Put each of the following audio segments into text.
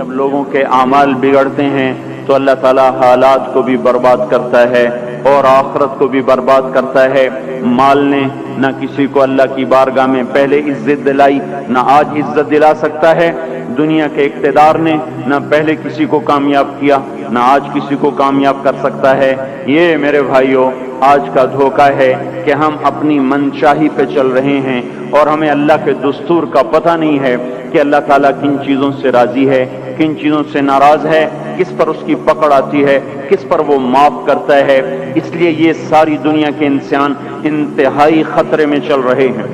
جب لوگوں کے اعمال بگڑتے ہیں تو اللہ تعالیٰ حالات کو بھی برباد کرتا ہے اور آخرت کو بھی برباد کرتا ہے۔ مال نے نہ کسی کو اللہ کی بارگاہ میں پہلے عزت دلائی، نہ آج عزت دلا سکتا ہے۔ دنیا کے اقتدار نے نہ پہلے کسی کو کامیاب کیا، نہ آج کسی کو کامیاب کر سکتا ہے۔ یہ میرے بھائیوں آج کا دھوکہ ہے کہ ہم اپنی منشاہی پہ چل رہے ہیں اور ہمیں اللہ کے دستور کا پتہ نہیں ہے کہ اللہ تعالیٰ کن چیزوں سے راضی ہے، کن چیزوں سے ناراض ہے، کس پر اس کی پکڑ آتی ہے، کس پر وہ معاف کرتا ہے۔ اس لیے یہ ساری دنیا کے انسان انتہائی خطرے میں چل رہے ہیں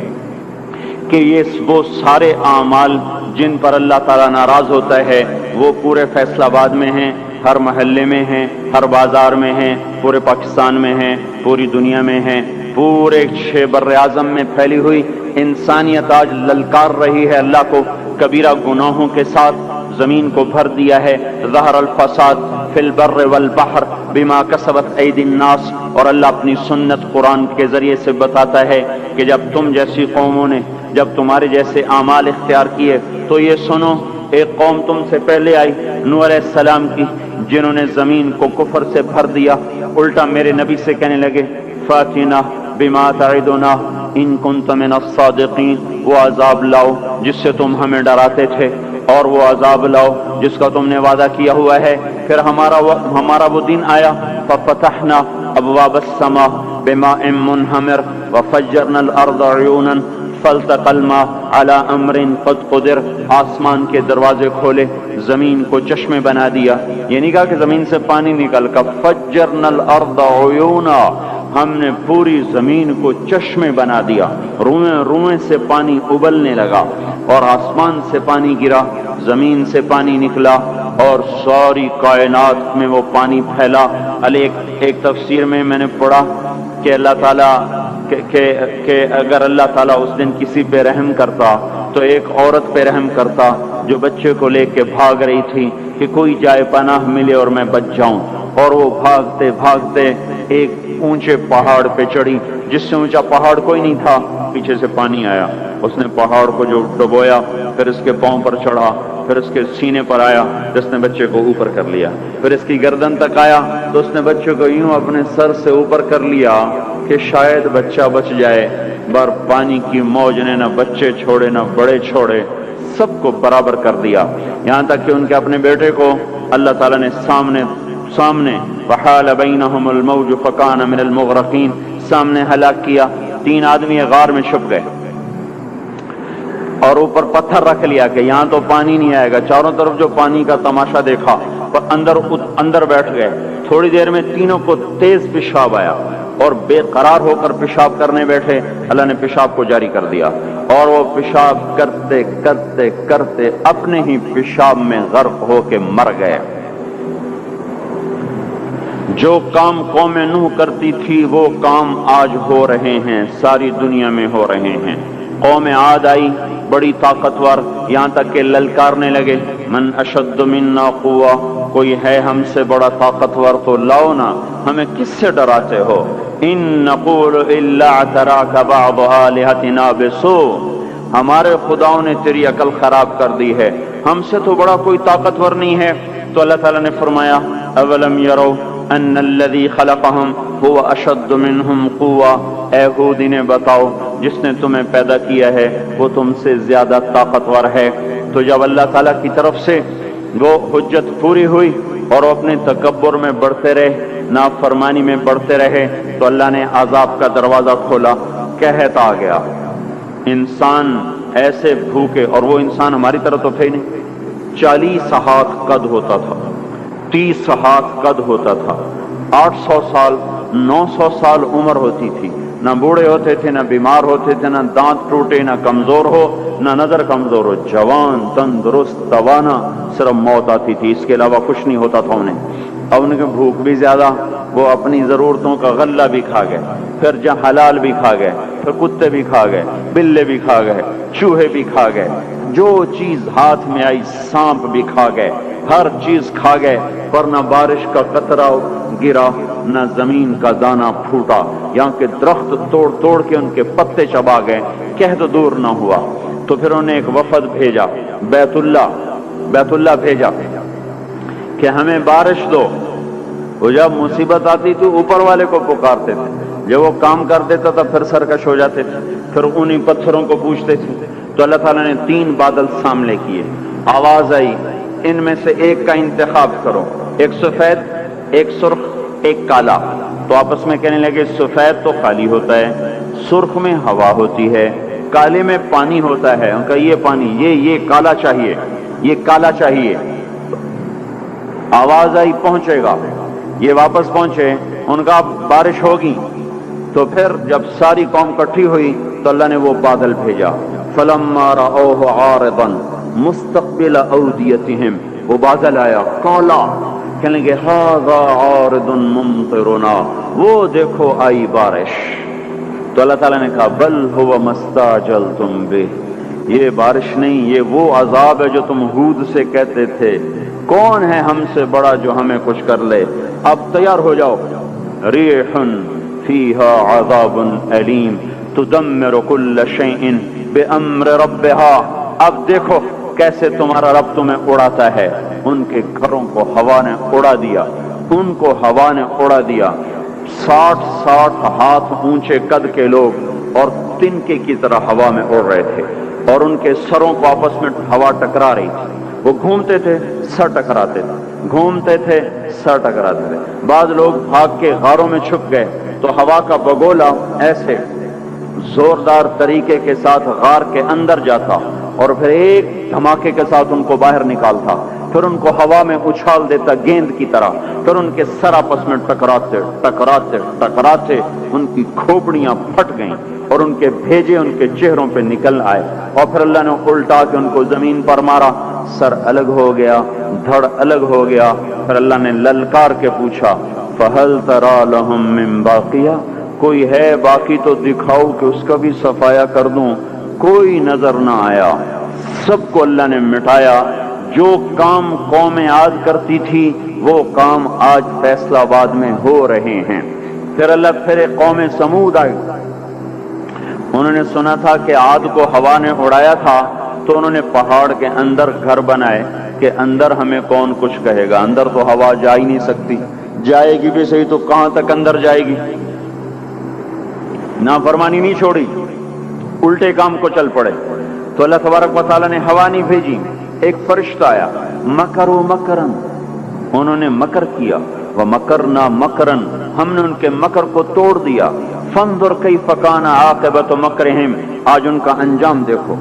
کہ یہ وہ سارے اعمال جن پر اللہ تعالیٰ ناراض ہوتا ہے وہ پورے فیصل آباد میں ہیں، ہر محلے میں ہیں، ہر بازار میں ہیں، پورے پاکستان میں ہیں، پوری دنیا میں ہیں، پورے بر اعظم میں پھیلی ہوئی انسانیت آج للکار رہی ہے اللہ کو کبیرہ گناہوں کے ساتھ۔ زمین کو بھر دیا ہے ظہر الفساد فی البر والبحر بما کسبت ایدی الناس، اور اللہ اپنی سنت قرآن کے ذریعے سے بتاتا ہے کہ جب تم جیسی قوموں نے جب تمہارے جیسے اعمال اختیار کیے تو یہ سنو، ایک قوم تم سے پہلے آئی نوح علیہ السلام کی، جنہوں نے زمین کو کفر سے بھر دیا، الٹا میرے نبی سے کہنے لگے فاتنا بما تعدنا ان کنت من الصادقین، وہ عذاب لاؤ جس سے تم ہمیں ڈراتے تھے، اور وہ عذاب لاؤ جس کا تم نے وعدہ کیا ہوا ہے۔ پھر ہمارا وہ دن آیا ففتحنا ابواب السماء بماء منہمر وفجرنا الارض عیونا فالتقى الماء على امر قد قدر، آسمان کے دروازے کھولے، زمین کو چشمے بنا دیا۔ یہ نہیں کہا کہ زمین سے پانی نکل کر، فجرنا الارض عیونا، ہم نے پوری زمین کو چشمے بنا دیا، روئیں روئیں سے پانی ابلنے لگا، اور آسمان سے پانی گرا، زمین سے پانی نکلا، اور ساری کائنات میں وہ پانی پھیلا۔ ایک تفسیر میں نے پڑھا کہ اللہ تعالیٰ کہ اگر اللہ تعالیٰ اس دن کسی پہ رحم کرتا تو ایک عورت پہ رحم کرتا جو بچے کو لے کے بھاگ رہی تھی کہ کوئی جائے پناہ ملے اور میں بچ جاؤں، اور وہ بھاگتے بھاگتے ایک اونچے پہاڑ پہ چڑھی، جس سے اونچا پہاڑ کوئی نہیں تھا، پیچھے سے پانی آیا، اس نے پہاڑ کو جو ڈبویا، پھر اس کے پاؤں پر چڑھا، پھر اس کے سینے پر آیا، جس نے بچے کو اوپر کر لیا، پھر اس کی گردن تک آیا تو اس نے بچے کو یوں اپنے سر سے اوپر کر لیا کہ شاید بچہ بچ جائے، بر پانی کی موج نے نہ بچے چھوڑے نہ بڑے چھوڑے، سب کو برابر کر دیا، یہاں تک کہ ان کے اپنے بیٹے کو اللہ تعالیٰ نے سامنے وحال بینہم الموج فکان من المغرقین، سامنے ہلاک کیا۔ 3 آدمی غار میں چھپ گئے اور اوپر پتھر رکھ لیا کہ یہاں تو پانی نہیں آئے گا، چاروں طرف جو پانی کا تماشا دیکھا، اور اندر بیٹھ گئے۔ تھوڑی دیر میں تینوں کو تیز پیشاب آیا اور بے قرار ہو کر پیشاب کرنے بیٹھے، اللہ نے پیشاب کو جاری کر دیا، اور وہ پیشاب کرتے کرتے کرتے اپنے ہی پیشاب میں غرق ہو کے مر گئے۔ جو کام قوم نوح کرتی تھی وہ کام آج ہو رہے ہیں، ساری دنیا میں ہو رہے ہیں۔ قوم عاد آئی بڑی طاقتور، یہاں تک کہ للکارنے لگے من اشد منا قوہ، کوئی ہے ہم سے بڑا طاقتور تو لاؤ نا، ہمیں کس سے ڈراتے ہو؟ ان نقول الا اعتراک بعض آلہتنا بسوء، ہمارے خداؤں نے تیری عقل خراب کر دی ہے، ہم سے تو بڑا کوئی طاقتور نہیں ہے۔ تو اللہ تعالیٰ نے فرمایا اولم یرو ان الذی خلقہم هو اشد منہم قوہ، اے ہود انہیں بتاؤ جس نے تمہیں پیدا کیا ہے وہ تم سے زیادہ طاقتور ہے۔ تو جب اللہ تعالیٰ کی طرف سے وہ حجت پوری ہوئی اور وہ اپنے تکبر میں بڑھتے رہے، نافرمانی میں بڑھتے رہے، تو اللہ نے عذاب کا دروازہ کھولا، قحط آ گیا، انسان ایسے بھوکے، اور وہ انسان ہماری طرح تو تھے نہیں، 40 ہاتھ قد ہوتا تھا، 30 ہاتھ قد ہوتا تھا، 800 سال 900 سال عمر ہوتی تھی، نہ بوڑھے ہوتے تھے، نہ بیمار ہوتے تھے، نہ دانت ٹوٹے، نہ کمزور ہو، نہ نظر کمزور ہو، جوان تندرست توانا، صرف موت آتی تھی، اس کے علاوہ کچھ نہیں ہوتا تھا انہیں۔ اب ان کے بھوک بھی زیادہ، وہ اپنی ضرورتوں کا غلہ بھی کھا گئے، پھر جہاں حلال بھی کھا گئے، پھر کتے بھی کھا گئے، بلے بھی کھا گئے، چوہے بھی کھا گئے، جو چیز ہاتھ میں آئی سانپ بھی کھا گئے، ہر چیز کھا گئے، پر نہ بارش کا قطرہ گرا، نہ زمین کا دانہ پھوٹا، یہاں کے درخت توڑ توڑ کے ان کے پتے چبا گئے، قحط دور نہ ہوا۔ تو پھر انہوں نے ایک وفد بھیجا بیت اللہ بیت اللہ بھیجا کہ ہمیں بارش دو. وہ جب مصیبت آتی تھی اوپر والے کو پکارتے تھے، جب وہ کام کر دیتا تھا پھر سرکش ہو جاتے تھے، پھر انہی پتھروں کو پوچھتے تھے. تو اللہ تعالیٰ نے 3 بادل سامنے کیے، آواز آئی ان میں سے ایک کا انتخاب کرو، ایک سفید، ایک سرخ، ایک کالا. تو آپس میں کہنے لگے سفید تو خالی ہوتا ہے، سرخ میں ہوا ہوتی ہے، کالے میں پانی ہوتا ہے. ان کا یہ پانی، یہ کالا چاہیے، یہ کالا چاہیے. آواز آئی پہنچے گا، یہ واپس پہنچے، ان کا بارش ہوگی. تو پھر جب ساری قوم اکٹھی ہوئی تو اللہ نے وہ بادل بھیجا. فلما رأوه عارضا مستقبل اودیتہم، وہ بادل آیا کالا، کہنے لگے ھذا عارض ممطرنا، وہ دیکھو آئی بارش. تو اللہ تعالیٰ نے کہا بل هو ما استعجلتم بہ، یہ بارش نہیں، یہ وہ عذاب ہے جو تم ہود سے کہتے تھے. کون ہے ہم سے بڑا جو ہمیں کچھ کر لے؟ اب تیار ہو جاؤ. ریح فیہا عذاب علیم تدمر کل شیء بامر ربها. اب دیکھو کیسے تمہارا رب تمہیں اڑاتا ہے. ان کے گھروں کو ہوا نے اڑا دیا، ان کو ہوا نے اڑا دیا. 60 ہاتھ اونچے قد کے لوگ اور تنکے کی طرح ہوا میں اڑ رہے تھے، اور ان کے سروں کو آپس میں ہوا ٹکرا رہی تھی. وہ گھومتے تھے سر ٹکراتے تھے، گھومتے تھے سر ٹکراتے تھے. بعض لوگ بھاگ کے غاروں میں چھپ گئے تو ہوا کا بگولا ایسے زوردار طریقے کے ساتھ غار کے اندر جاتا اور پھر ایک دھماکے کے ساتھ ان کو باہر نکالتا، پھر ان کو ہوا میں اچھال دیتا گیند کی طرح. پھر ان کے سر آپس میں ٹکراتے ٹکراتے ٹکراتے ان کی کھوپڑیاں پھٹ گئیں اور ان کے بھیجے ان کے چہروں پہ نکل آئے. اور پھر اللہ نے الٹا کے ان کو زمین پر مارا، سر الگ ہو گیا، دھڑ الگ ہو گیا. پھر اللہ نے للکار کے پوچھا فَهَلْ تَرَى لَهُم مِّن بَاقِيَةٍ، کوئی ہے باقی تو دکھاؤ کہ اس کا بھی صفایا کر دوں. کوئی نظر نہ آیا، سب کو اللہ نے مٹایا. جو کام قوم عاد کرتی تھی وہ کام آج فیصلہ آباد میں ہو رہے ہیں. پھر اللہ پھر ایک قوم سمود آئی. انہوں نے سنا تھا کہ عاد کو ہوا نے اڑایا تھا تو انہوں نے پہاڑ کے اندر گھر بنائے کہ اندر ہمیں کون کچھ کہے گا، اندر تو ہوا جا ہی نہیں سکتی، جائے گی بھی صحیح تو کہاں تک اندر جائے گی. نافرمانی نہیں چھوڑی، الٹے کام کو چل پڑے. تو اللہ تبارک و تعالیٰ نے ہوا نہیں بھیجی، ایک فرشتہ آیا. مکروا مکرن، انہوں نے مکر کیا. ومکرنا مکرن، ہم نے ان کے مکر کو توڑ دیا. فانظر کیف کان عاقبۃ مکرہم، آج ان کا انجام دیکھو.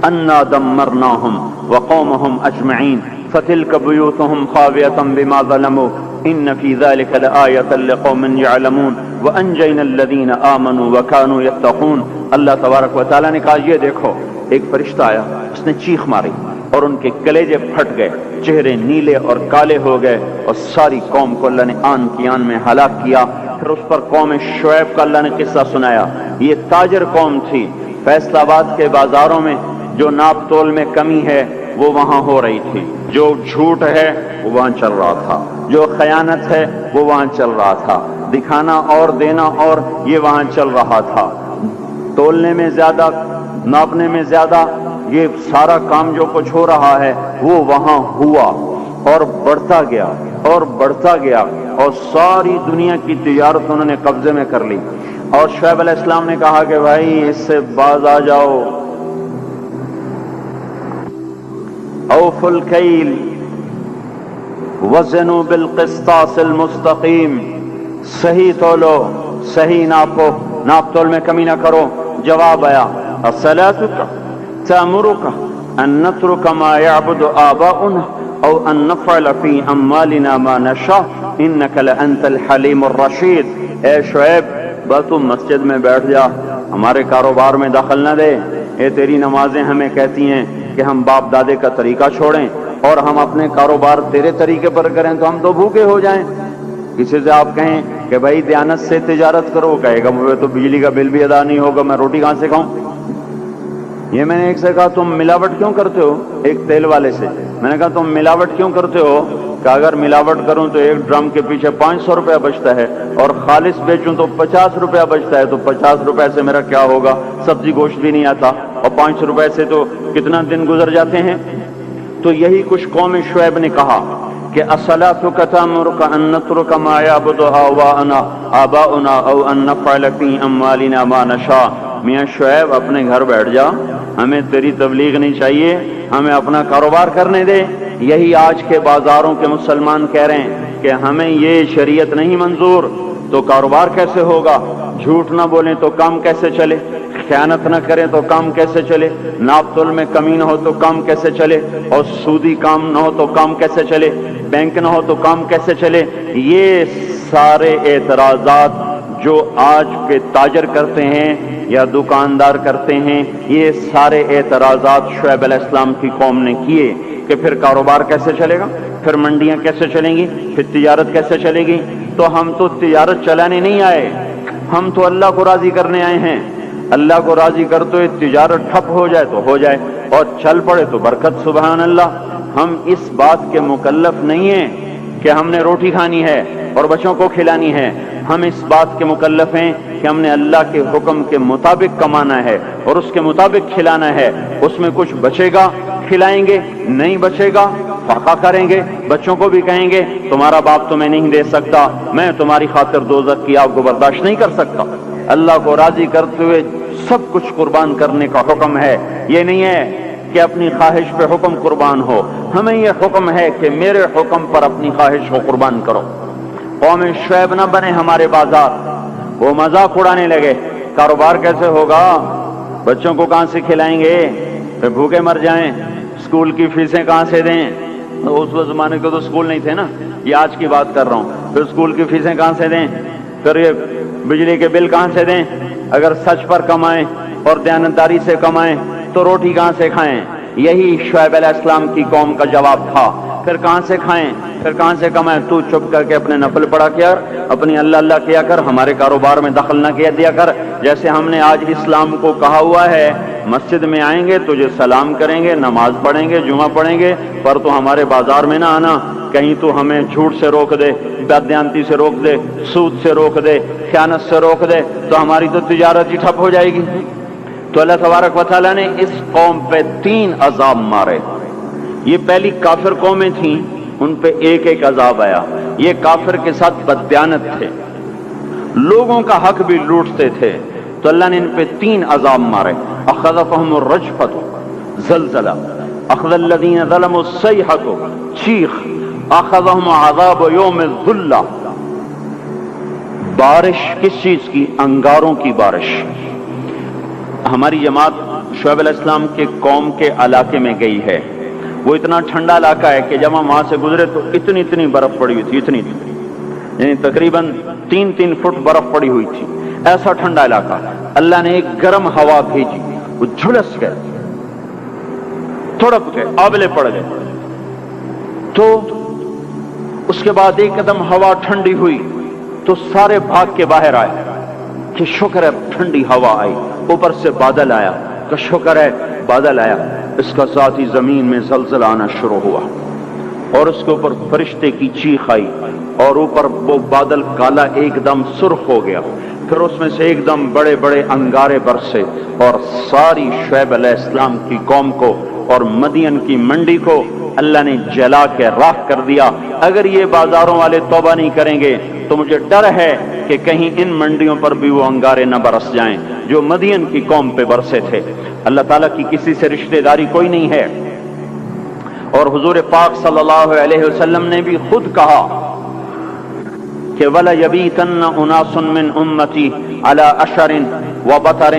انا دمرناہم وقومہم اجمعین فتلک بیوتہم خاویۃ بما ظلموا ان فی ذلک لآیۃ لقوم یعلمون وانجینا الذین آمنوا وکانوا یتقون. اللہ تبارک و تعالیٰ نے کہا یہ دیکھو. ایک فرشتہ آیا، اس نے چیخ ماری اور ان کے کلیجے پھٹ گئے، چہرے نیلے اور کالے ہو گئے، اور ساری قوم کو اللہ نے آن کی آن میں ہلاک کیا. پھر اس پر قوم شعیب کا اللہ نے قصہ سنایا. یہ تاجر قوم تھی، فیصل آباد کے بازاروں میں جو ناپ تول میں کمی ہے وہ وہاں ہو رہی تھی، جو جھوٹ ہے وہ وہاں چل رہا تھا، جو خیانت ہے وہ وہاں چل رہا تھا، دکھانا اور دینا اور یہ وہاں چل رہا تھا. تولنے میں زیادہ، ناپنے میں زیادہ، یہ سارا کام جو کچھ ہو رہا ہے وہ وہاں ہوا اور بڑھتا گیا اور بڑھتا گیا، اور ساری دنیا کی تجارت انہوں نے قبضے میں کر لی. اور شعیب علیہ السلام نے کہا کہ بھائی اس سے باز آ جاؤ. اوفوا الکیل وزنوا بالقسطاس المستقیم، صحیح تولو، صحیح ناپو، ناپ تول میں کمی نہ کرو. جواب آیا الصلاۃ تأمرک ان نترک ما یعبد آباؤنا او ان نفعل فی اموالنا ما نشاء انک لانت الحلیم الرشید. اے شعیب بس تم مسجد میں بیٹھ جا، ہمارے کاروبار میں دخل نہ دے. اے تیری نمازیں ہمیں کہتی ہیں کہ ہم باپ دادے کا طریقہ چھوڑیں اور ہم اپنے کاروبار تیرے طریقے پر کریں تو ہم تو بھوکے ہو جائیں. کسی سے آپ کہیں کہ بھائی دیانت سے تجارت کرو، کہے گا مجھے تو بجلی کا بل بھی ادا نہیں ہوگا، میں روٹی کہاں سے کھاؤں. یہ میں نے ایک سے کہا تم ملاوٹ کیوں کرتے ہو، ایک تیل والے سے میں نے کہا تم ملاوٹ کیوں کرتے ہو، کہ اگر ملاوٹ کروں تو ایک ڈرم کے پیچھے 500 روپیہ بچتا ہے اور خالص بیچوں تو 50 روپیہ بچتا ہے، تو 50 روپے سے میرا کیا ہوگا، سبزی گوشت بھی نہیں آتا، اور 500 روپے سے تو کتنا دن گزر جاتے ہیں. تو یہی کچھ قوم شعیب نے کہا کہ الصلاۃ تأمرک ان نترک ما یعبد آباؤنا او ان نفعل فی اموالنا ما نشاء۔ میاں شعیب اپنے گھر بیٹھ جا، ہمیں تیری تبلیغ نہیں چاہیے، ہمیں اپنا کاروبار کرنے دے۔ یہی آج کے بازاروں کے مسلمان کہہ رہے ہیں کہ ہمیں یہ شریعت نہیں منظور، تو کاروبار کیسے ہوگا؟ جھوٹ نہ بولیں تو کام کیسے چلے؟ خیانت نہ کریں تو کام کیسے چلے؟ ناپ تول میں کمی نہ ہو تو کام کیسے چلے؟ اور سودی کام نہ ہو تو کام کیسے چلے؟ بینک نہ ہو تو کام کیسے چلے؟ یہ سارے اعتراضات جو آج کے تاجر کرتے ہیں یا دکاندار کرتے ہیں، یہ سارے اعتراضات شعیب علیہ السلام کی قوم نے کیے کہ پھر کاروبار کیسے چلے گا، پھر منڈیاں کیسے چلیں گی، پھر تجارت کیسے چلے گی؟ تو ہم تو تجارت چلانے نہیں آئے، ہم تو اللہ کو راضی کرنے آئے ہیں۔ اللہ کو راضی کر تو تجارت ٹھپ ہو جائے تو ہو جائے، اور چل پڑے تو برکت، سبحان اللہ۔ ہم اس بات کے مکلف نہیں ہیں کہ ہم نے روٹی کھانی ہے اور بچوں کو کھلانی ہے، ہم اس بات کے مکلف ہیں کہ ہم نے اللہ کے حکم کے مطابق کمانا ہے اور اس کے مطابق کھلانا ہے۔ اس میں کچھ بچے گا کھلائیں گے، نہیں بچے گا فاقہ کریں گے، بچوں کو بھی کہیں گے تمہارا باپ تمہیں نہیں دے سکتا، میں تمہاری خاطر دوزخ کی آگ کو برداشت نہیں کر سکتا۔ اللہ کو راضی کرتے ہوئے سب کچھ قربان کرنے کا حکم ہے، یہ نہیں ہے کہ اپنی خواہش پہ حکم قربان ہو، ہمیں یہ حکم ہے کہ میرے حکم پر اپنی خواہش کو قربان کرو۔ قوم شعیب نہ بنے ہمارے بازار، وہ مذاق اڑانے لگے، کاروبار کیسے ہوگا، بچوں کو کہاں سے کھلائیں گے، پھر بھوکے مر جائیں، اسکول کی فیسیں کہاں سے دیں؟ اس زمانے کے تو اسکول نہیں تھے نا، یہ آج کی بات کر رہا ہوں۔ پھر اسکول کی فیسیں کہاں سے دیں، پھر یہ بجلی کے بل کہاں سے دیں؟ اگر سچ پر کمائیں اور دیانتداری سے کمائیں تو روٹی کہاں سے کھائیں؟ یہی شعیب علیہ السلام کی قوم کا جواب تھا۔ پھر کہاں سے کھائیں، پھر کہاں سے کمائیں؟ تو چپ کر کے اپنے نفل پڑھا کر، اپنی اللہ اللہ کیا کر، ہمارے کاروبار میں دخل نہ کیا دیا کر۔ جیسے ہم نے آج اسلام کو کہا ہوا ہے، مسجد میں آئیں گے تجھے سلام کریں گے، نماز پڑھیں گے، جمعہ پڑھیں گے، پر تو ہمارے بازار میں نہ آنا، کہیں تو ہمیں جھوٹ سے روک دے، بددیانتی سے روک دے، سود سے روک دے، خیانت سے روک دے، تو ہماری تو تجارت ہی ٹھپ ہو جائے گی۔ تو اللہ تبارک و تعالیٰ نے اس قوم پہ 3 عذاب مارے۔ یہ پہلی کافر قومیں تھیں، ان پہ ایک ایک عذاب آیا۔ یہ کافر کے ساتھ بددیانت تھے، لوگوں کا حق بھی لوٹتے تھے، تو اللہ نے ان پہ 3 عذاب مارے۔ اخذفهم الرجفۃ، زلزلہ، اخذ الذین ظلموا الصیحۃ، چیخ، اخذهم عذاب یوم الذلہ، بارش کس چیز کی؟ انگاروں کی بارش۔ ہماری جماعت شعیب علیہ السلام کے قوم کے علاقے میں گئی ہے، وہ اتنا ٹھنڈا علاقہ ہے کہ جب ہم وہاں سے گزرے تو اتنی برف پڑی ہوئی تھی، اتنی یعنی تقریباً 3 فٹ برف پڑی ہوئی تھی، ایسا ٹھنڈا علاقہ۔ اللہ نے ایک گرم ہوا بھیجی، وہ جھلس گئے، تڑپ گئے، آبلے پڑ گئے۔ تو اس کے بعد ایک قدم ہوا ٹھنڈی ہوئی تو سارے بھاگ کے باہر آئے کہ شکر ہے ٹھنڈی ہوا آئی، اوپر سے بادل آیا کہ شکر ہے بادل آیا۔ اس کا ساتھ ہی زمین میں زلزلہ آنا شروع ہوا اور اس کے اوپر فرشتے کی چیخ آئی اور اوپر وہ بادل کالا ایک دم سرخ ہو گیا، پھر اس میں سے ایک دم بڑے بڑے انگارے برسے اور ساری شعیب علیہ السلام کی قوم کو اور مدین کی منڈی کو اللہ نے جلا کے راکھ کر دیا۔ اگر یہ بازاروں والے توبہ نہیں کریں گے تو مجھے ڈر ہے کہ کہیں ان منڈیوں پر بھی وہ انگارے نہ برس جائیں جو مدین کی قوم پہ برسے تھے۔ اللہ تعالیٰ کی کسی سے رشتہ داری کوئی نہیں ہے، اور حضور پاک صلی اللہ علیہ وسلم نے بھی خود کہا کہ وَلَيَبِيتَنَّ أُنَاسٌ مِّنْ أُمَّتِي عَلَىٰ أَشَرٍ وَبَطَرٍ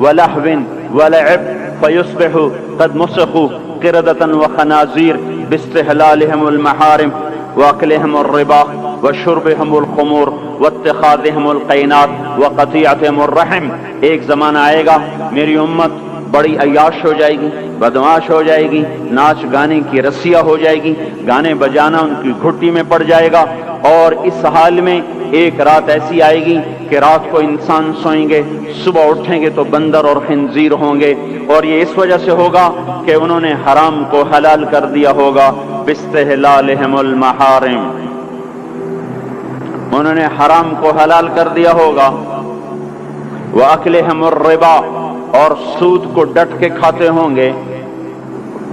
وَلَحْوٍ وَلَعِبٍ فَيُصْبِحُوا قَدْ مُسِخُوا قِرَدَةً وَخَنَازِيرَ بِاسْتِحْلَالِهِمُ الْمَحَارِمِ وَأَكْلِهِمُ الرِّبَا وَشُرْبِهِمُ الْخُمُورِ وَاتِّخَاذِهِمُ الْقَيْنَاتِ وَقَطِيعَتِهِمُ الرَّحِمِ۔ ایک زمانہ آئے گا میری امت بڑی عیاش ہو جائے گی، بدمعاش ہو جائے گی، ناچ گانے کی رسیا ہو جائے گی، گانے بجانا ان کی گھٹی میں پڑ جائے گا، اور اس حال میں ایک رات ایسی آئے گی کہ رات کو انسان سوئیں گے، صبح اٹھیں گے تو بندر اور خنزیر ہوں گے، اور یہ اس وجہ سے ہوگا کہ انہوں نے حرام کو حلال کر دیا ہوگا، باستحلالہم المحارم، انہوں نے حرام کو حلال کر دیا ہوگا، وَأَكْلِهِمُ الرِّبَا، اور سود کو ڈٹ کے کھاتے ہوں گے،